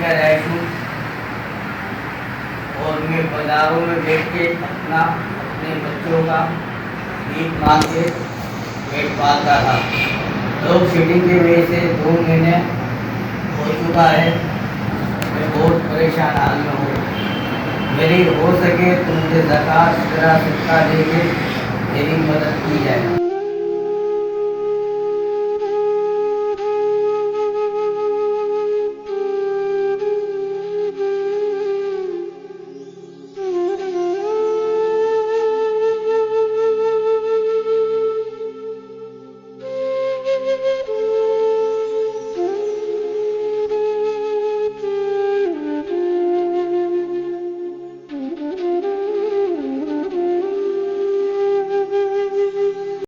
मैं रहूँ और मैं बाज़ारों में बैठ के अपने बच्चों का भीख मांग के पेट पालता था। लोड शेडिंग की वजह से 2 महीने हो चुका है, मैं बहुत परेशान हाल में हूँ। मेरी हो सके तो मुझे ज़कात, फितरा, सदका देके मेरी मदद की जाए।